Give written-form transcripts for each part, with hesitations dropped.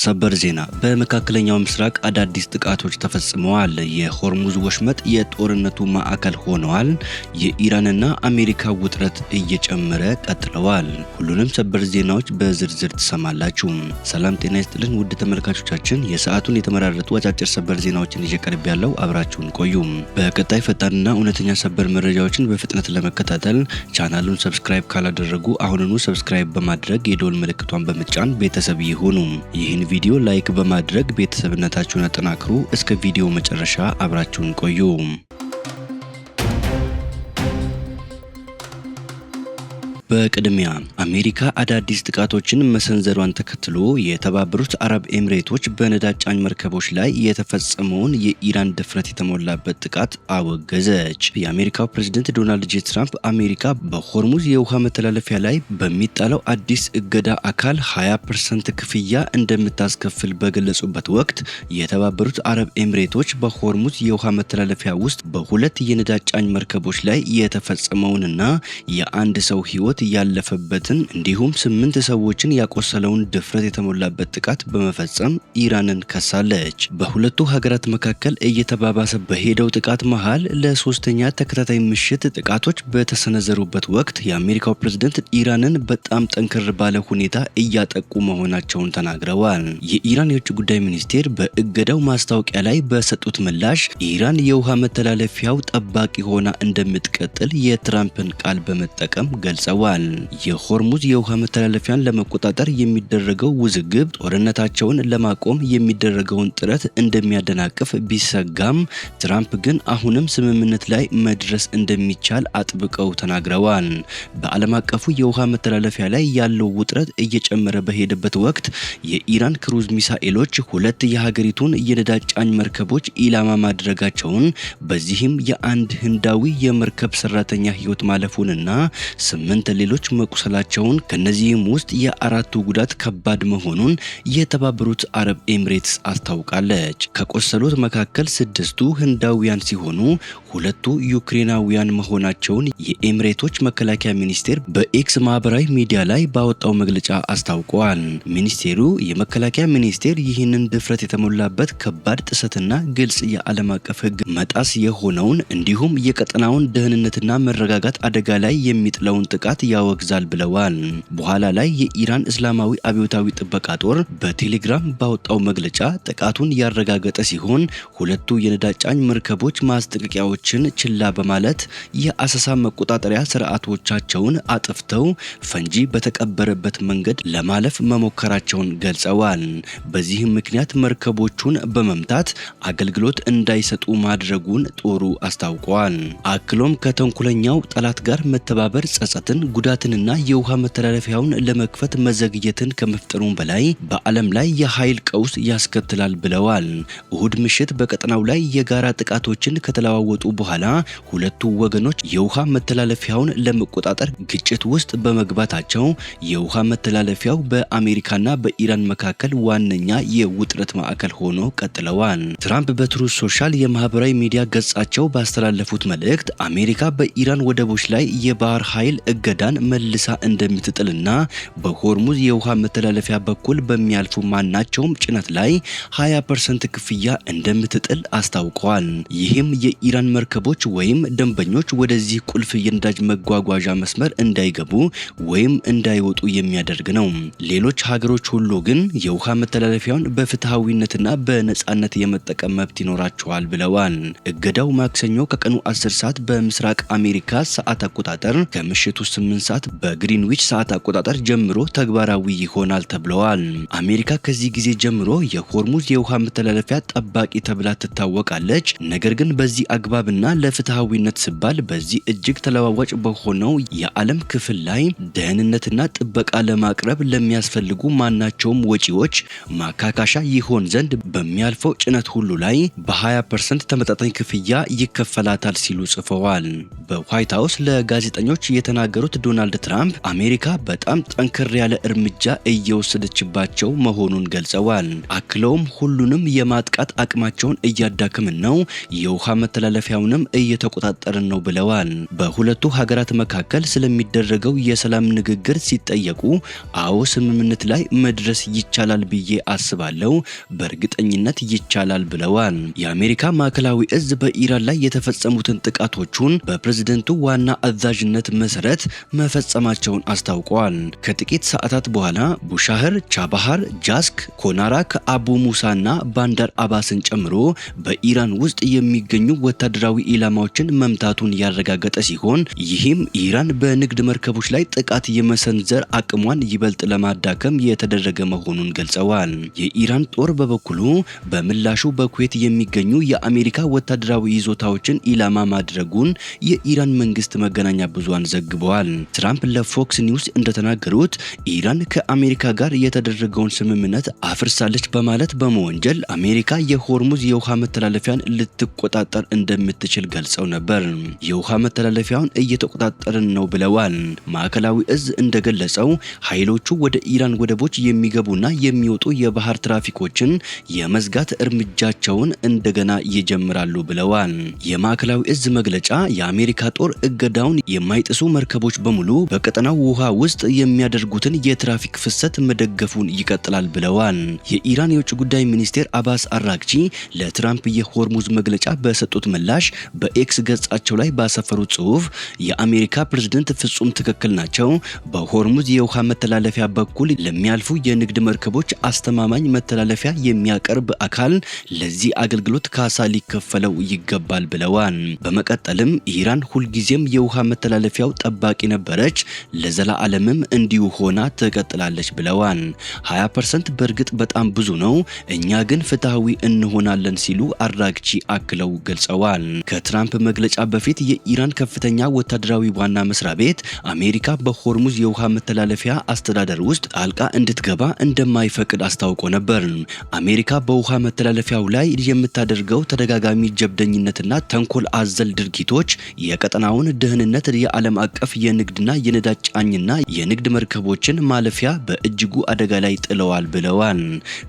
ሰበር ዜና በመካከለኛው ምስራቅ አዳዲስ ጥቃቶች ተፈጽመዋል። የሆርሙዝ ወሽመጥ የጦርነቱ ማዕከል ሆነዋል። የኢራንና አሜሪካ ውጥረት እየጨመረ ቀጥለዋል። ሁሉንም ሰበር ዜናዎች በዝርዝር ትሰማላችሁ። ሰላም ጤና ይስጥልን ውድ ተመልካቾቻችን፣ የሰዓቱን የተመራረጡ አጫጭር ሰበር ዜናዎችን ይዤ ቀርብ ያለው አብራችሁን ቆዩ። በቀጣይ ፈጣንና እውነተኛ ሰበር መረጃዎችን በፍጥነት ለመከታተል ቻናሉን ሰብስክራይብ ካላደረጉ አሁኑኑ ሰብስክራይብ በማድረግ የደወል ምልክቷን በመጫን ቤተሰብ ይሁኑ። ይህን ቪዲዮ ላይክ በማድረግ ቤተሰብነታችሁን አጠናክሩ። እስከ ቪዲዮ መጨረሻ አብራችሁን ቆዩ። በቅድሚያ አሜሪካ አዳዲስ ጥቃቶችን መሰንዘሯን ተከትሎ የተባበሩት አረብ ኤምሬቶች በነዳጅ ጫኝ መርከቦች ላይ የተፈጸመውን የኢራን ድፍረት የተሞላበት ጥቃት አወገዘች። የአሜሪካው ፕሬዝዳንት ዶናልድ ጄ ትራምፕ አሜሪካ በሆርሙዝ የውሃ መተላለፊያ ላይ በሚጣለው አዲስ እገዳ አካል 20% ክፍያ እንደምታስከፍል በገለጹበት ወቅት የተባበሩት አረብ ኤምሬቶች በሆርሙዝ የውሃ መተላለፊያ ውስጥ በሁለት የነዳጅ ጫኝ መርከቦች ላይ የተፈጸመውንና የአንድ ሰው ሕይወት ያለፈበትን እንዲሁም 8 ሰዎችን ያቆሰለውን ድፍረት የተሞላበት ጥቃት በመፈጸም ኢራንን ከሳለች። በሁለቱ ሀገራት መካከል እየተባባሰ በሄደው ጥቃት መሃል ለሶስተኛ ተከታታይ ምሽት ጥቃቶች በተሰነዘሩበት ወቅት የአሜሪካው ፕሬዝዳንት ኢራንን በጣም ጠንከር ባለ ሁኔታ እያጠቁ መሆናቸውን ተናግረዋል። የኢራን የውጭ ጉዳይ ሚኒስቴር በእገዳው ማስታወቂያ ላይ በሰጡት ምላሽ ኢራን የውሃ መተላለፊያው ጠባቂ ሆና እንደምትቀጥል የትራምፕን ቃል በመጠቀም ገልጸዋል። የሆርሙዝ የውሃ መተላለፊያን ለመቆጣጠር የሚደረገው ውዝግብ ጦርነታቸውን ለማቆም የሚደረገውን ጥረት እንደሚያደናቅፍ ቢሰጋም ትራምፕ ግን አሁንም ስምምነት ላይ መድረስ እንደሚቻል አጥብቀው ተናግረዋል። በዓለም አቀፉ የውሃ መተላለፊያ ላይ ያለው ውጥረት እየጨመረ በሄደበት ወቅት የኢራን ክሩዝ ሚሳኤሎች ሁለት የሀገሪቱን የነዳጅ ጫኝ መርከቦች ኢላማ ማድረጋቸውን፣ በዚህም የአንድ ህንዳዊ የመርከብ ሰራተኛ ህይወት ማለፉንና 8 ሌሎች መቁሰላቸውን፣ ከነዚህም ውስጥ የአራቱ ጉዳት ከባድ መሆኑን የተባበሩት አረብ ኤምሬትስ አስታውቃለች። ከቆሰሉት መካከል 6ቱ ህንዳውያን ሲሆኑ 2ቱ ዩክሬናውያን መሆናቸውን የኤምሬቶች መከላከያ ሚኒስቴር በኤክስ ማህበራዊ ሚዲያ ላይ ባወጣው መግለጫ አስታውቀዋል። ሚኒስቴሩ የመከላከያ ሚኒስቴር ይህንን ድፍረት የተሞላበት ከባድ ጥሰትና ግልጽ የዓለም አቀፍ ህግ መጣስ የሆነውን እንዲሁም የቀጠናውን ደህንነትና መረጋጋት አደጋ ላይ የሚጥለውን ጥቃት ያወግዛል ብለዋል። በኋላ ላይ የኢራን እስላማዊ አብዮታዊ ጥበቃ ጦር በቴሌግራም ባወጣው መግለጫ ጥቃቱን ያረጋገጠ ሲሆን ሁለቱ የነዳጅ ጫኝ መርከቦች ማስጠንቀቂያዎችን ችላ በማለት የአሰሳ መቆጣጠሪያ ስርዓቶቻቸውን አጥፍተው ፈንጂ በተቀበረበት መንገድ ለማለፍ መሞከራቸውን ገልጸዋል። በዚህም ምክንያት መርከቦቹን በመምታት አገልግሎት እንዳይሰጡ ማድረጉን ጦሩ አስታውቀዋል። አክሎም ከተንኮለኛው ጠላት ጋር መተባበር ጸጸትን፣ ጉዳትንና የውሃ መተላለፊያውን ለመክፈት መዘግየትን ከመፍጠሩም በላይ በዓለም ላይ የኃይል ቀውስ ያስከትላል ብለዋል። እሁድ ምሽት በቀጠናው ላይ የጋራ ጥቃቶችን ከተለዋወጡ በኋላ ሁለቱ ወገኖች የውሃ መተላለፊያውን ለመቆጣጠር ግጭት ውስጥ በመግባታቸው የውሃ መተላለፊያው በአሜሪካና በኢራን መካከል ዋነኛ የውጥረት ማዕከል ሆኖ ቀጥለዋል። ትራምፕ በትሩዝ ሶሻል የማህበራዊ ሚዲያ ገጻቸው ባስተላለፉት መልእክት አሜሪካ በኢራን ወደቦች ላይ የባህር ኃይል እገዳን መልሳ እንደምትጥልና በሆርሙዝ የውሃ መተላለፊያ በኩል በሚያልፉ ማናቸውም ጭነት ላይ 20% ክፍያ እንደምትጥል አስታውቀዋል። ይህም የኢራን መርከቦች ወይም ደንበኞች ወደዚህ ቁልፍ የነዳጅ መጓጓዣ መስመር እንዳይገቡ ወይም እንዳይወጡ የሚያደርግ ነው። ሌሎች ሀገሮች ሁሉ ግን የውሃ መተላለፊያውን በፍትሃዊነትና በነጻነት የመጠቀም መብት ይኖራቸዋል ብለዋል። እገዳው ማክሰኞ ከቀኑ 10 ሰዓት በምስራቅ አሜሪካ ሰዓት አቆጣጠር ከምሽቱ 8 ሰዓት በግሪንዊች ሰዓት አቆጣጠር ጀምሮ ተግባራዊ ይሆናል ተብለዋል። አሜሪካ ከዚህ ጊዜ ጀምሮ የሆርሙዝ የውሃ መተላለፊያ ጠባቂ ተብላ ትታወቃለች። ነገር ግን በዚህ አግባብና ለፍትሃዊነት ሲባል በዚህ እጅግ ተለዋዋጭ በሆነው የዓለም ክፍል ላይ ደህንነትና ጥበቃ ለማቅረብ ለሚያስፈልጉ ማናቸውም ወጪዎች ማካካሻ ይሆን ዘንድ በሚያልፈው ጭነት ሁሉ ላይ በ20% ተመጣጣኝ ክፍያ ይከፈላታል ሲሉ ጽፈዋል። በዋይት ሃውስ ለጋዜጠኞች የተናገሩት ዶናልድ ትራምፕ አሜሪካ በጣም ጠንከር ያለ እርምጃ እየወሰደችባቸው መሆኑን ገልጸዋል። አክለውም ሁሉንም የማጥቃት አቅማቸውን እያዳከምን ነው፣ የውሃ መተላለፊያውንም እየተቆጣጠርን ነው ብለዋል። በሁለቱ ሀገራት መካከል ስለሚደረገው የሰላም ንግግር ሲጠየቁ አዎ ስምምነት ላይ መድረስ ይቻላል ብዬ አስባለሁ፣ በእርግጠኝነት ይቻላል ብለዋል። የአሜሪካ ማዕከላዊ እዝ በኢራን ላይ የተፈጸሙትን ጥቃቶቹን በፕሬዝደንቱ ዋና አዛዥነት መሰረት መፈጸማቸውን አስታውቀዋል። ከጥቂት ሰዓታት በኋላ ቡሻህር፣ ቻባሃር፣ ጃስክ፣ ኮናራክ፣ አቡ ሙሳና ባንዳር አባስን ጨምሮ በኢራን ውስጥ የሚገኙ ወታደራዊ ኢላማዎችን መምታቱን ያረጋገጠ ሲሆን ይህም ኢራን በንግድ መርከቦች ላይ ጥቃት የመሰንዘር አቅሟን ይበልጥ ለማዳከም የተደረገ መሆኑን ገልጸዋል። የኢራን ጦር በበኩሉ በምላሹ በኩዌት የሚገኙ የአሜሪካ ወታደራዊ ይዞታዎችን ኢላማ ማድረጉን የኢራን መንግስት መገናኛ ብዙሃን ዘግበዋል። ትራምፕ ለፎክስ ኒውስ እንደተናገሩት ኢራን ከአሜሪካ ጋር የተደረገውን ስምምነት አፍርሳለች በማለት በመወንጀል አሜሪካ የሆርሙዝ የውሃ መተላለፊያን ልትቆጣጠር እንደምትችል ገልጸው ነበር። የውሃ መተላለፊያውን እየተቆጣጠርን ነው ብለዋል። ማዕከላዊ እዝ እንደገለጸው ኃይሎቹ ወደ ኢራን ወደቦች የሚገቡና የሚወጡ የባህር ትራፊኮችን የመዝጋት እርምጃቸውን እንደገና ይጀምራሉ ብለዋል። የማዕከላዊ እዝ መግለጫ የአሜሪካ ጦር እገዳውን የማይጥሱ መርከቦች በሙሉ በቀጠናው ውሃ ውስጥ የሚያደርጉትን የትራፊክ ፍሰት መደገፉን ይቀጥላል ብለዋል። የኢራን የውጭ ጉዳይ ሚኒስቴር አባስ አራግቺ ለትራምፕ የሆርሙዝ መግለጫ በሰጡት ምላሽ በኤክስ ገጻቸው ላይ ባሰፈሩት ጽሑፍ የአሜሪካ ፕሬዝደንት ፍጹም ትክክል ናቸው፣ በሆርሙዝ የውሃ መተላለፊያ በኩል ለሚያልፉ የንግድ መርከቦች አስተማማኝ መተላለፊያ የሚያቀርብ አካል ለዚህ አገልግሎት ካሳ ሊከፈለው ይገባል ብለዋል። በመቀጠልም ኢራን ሁልጊዜም የውሃ መተላለፊያው ጠባቂ ነበረች፣ ለዘላለምም እንዲሁ ሆና ትቀጥላለች ብለዋል። 20% በእርግጥ በጣም ብዙ ነው፣ እኛ ግን ፍትሃዊ እንሆናለን ሲሉ አራግቺ አክለው ገልጸዋል። ከትራምፕ መግለጫ በፊት የኢራን ከፍተኛ ወታደራዊ ዋና መስሪያ ቤት አሜሪካ በሆርሙዝ የውሃ መተላለፊያ አስተዳደር ውስጥ ጣልቃ እንድትገባ እንደማይፈቅድ አስታውቆ ነበር። አሜሪካ በውሃ መተላለፊያው ላይ የምታደርገው ተደጋጋሚ ጀብደኝነትና ተንኮል አዘል ድርጊቶች የቀጠናውን ደህንነት፣ የዓለም አቀፍ የንግድና የነዳጅ ጫኝና የንግድ መርከቦችን ማለፊያ በእጅጉ አደጋ ላይ ጥለዋል ብለዋል።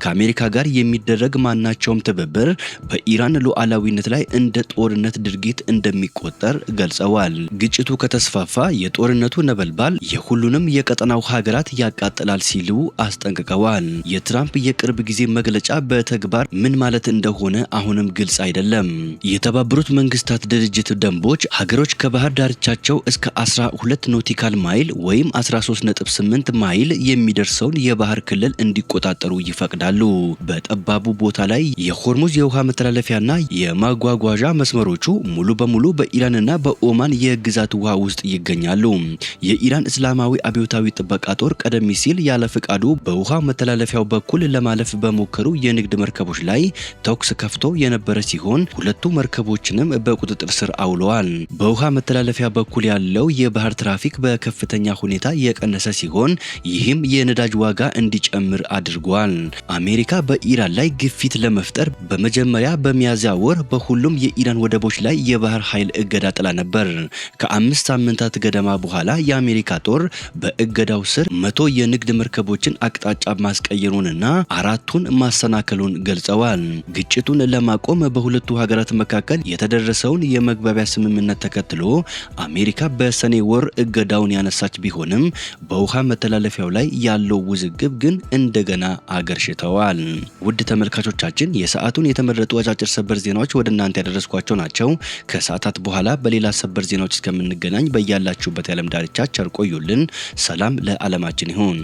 ከአሜሪካ ጋር የሚደረግ ማናቸውም ትብብር በኢራን ሉዓላዊነት ላይ እንደ ጦርነት ድርጊት እንደሚቆጠር ገልጸዋል። ግጭቱ ከተስፋፋ የጦርነቱ ነበልባል የሁሉንም የቀጠናው ሀገራት ያቃጥላል ሲሉ አስጠንቅቀዋል። የትራምፕ የቅርብ ጊዜ መግለጫ በተግባር ምን ማለት እንደሆነ አሁንም ግልጽ አይደለም። የተባበሩት መንግስታት ድርጅት ደንቦች ሀገሮች ከባህር ዳርቻቸው እስከ 12 ኖቲካል ማይል ወይም 13.8 ማይል የሚደርሰውን የባህር ክልል እንዲቆጣጠሩ ይፈቅዳሉ። በጠባቡ ቦታ ላይ የሆርሙዝ የውሃ መተላለፊያና የማጓጓዣ መስመሮቹ ሙሉ በሙሉ በኢራንና በኦማን የግዛት ውሃ ውስጥ ይገኛሉ። የኢራን እስላማዊ አብዮታዊ ጥበቃ ጦር ቀደም ሲል ያለ ፍቃዱ በውሃ መተላለፊያው በኩል ለማለፍ በሞከሩ የንግድ መርከቦች ላይ ተኩስ ከፍቶ የነበረ ሲሆን ሁለቱ መርከቦችንም በቁጥጥር ስር አውለዋል። በውሃ መተላለፊያ በኩል ያለው የባህር ትራፊክ በከፍተኛ ሁኔታ የቀነሰ ሲሆን ይህም የነዳጅ ዋጋ እንዲጨምር አድርጓል። አሜሪካ በኢራን ላይ ግፊት ለመፍጠር በመጀመሪያ በሚያዝያ ወር በሁሉም የኢራን ወደቦች ላይ የባህር ኃይል እገዳ ጥላ ነበር። ከ5 ሳምንታት ገደማ በኋላ የአሜሪካ ጦር በእገዳው ስር 100 የንግድ መርከቦችን አቅጣጫ ማስቀየሩንና 4ቱን ማሰናከሉን ገልጸዋል። ግጭቱን ለማቆም በሁለቱ ሀገራት መካከል የተደረሰውን የመግባቢያ ስምምነት ተከትሎ አሜሪካ በሰኔ ወር እገዳውን ያነሳች ቢሆንም በውሃ መተላለፊያው ላይ ያለው ውዝግብ ግን እንደገና አገርሽተዋል። ውድ ተመልካቾቻችን የሰዓቱን የተመረጡ አጫጭር ሰበር ዜናዎች ወደ እናንተ ያደረስኳቸው ናቸው። ከሰዓታት በኋላ በሌላ ሰበር ዜናዎች እስከምንገናኝ በያላችሁበት የዓለም ዳርቻ ቸር ቆዩልን። ሰላም ለዓለማችን ይሁን።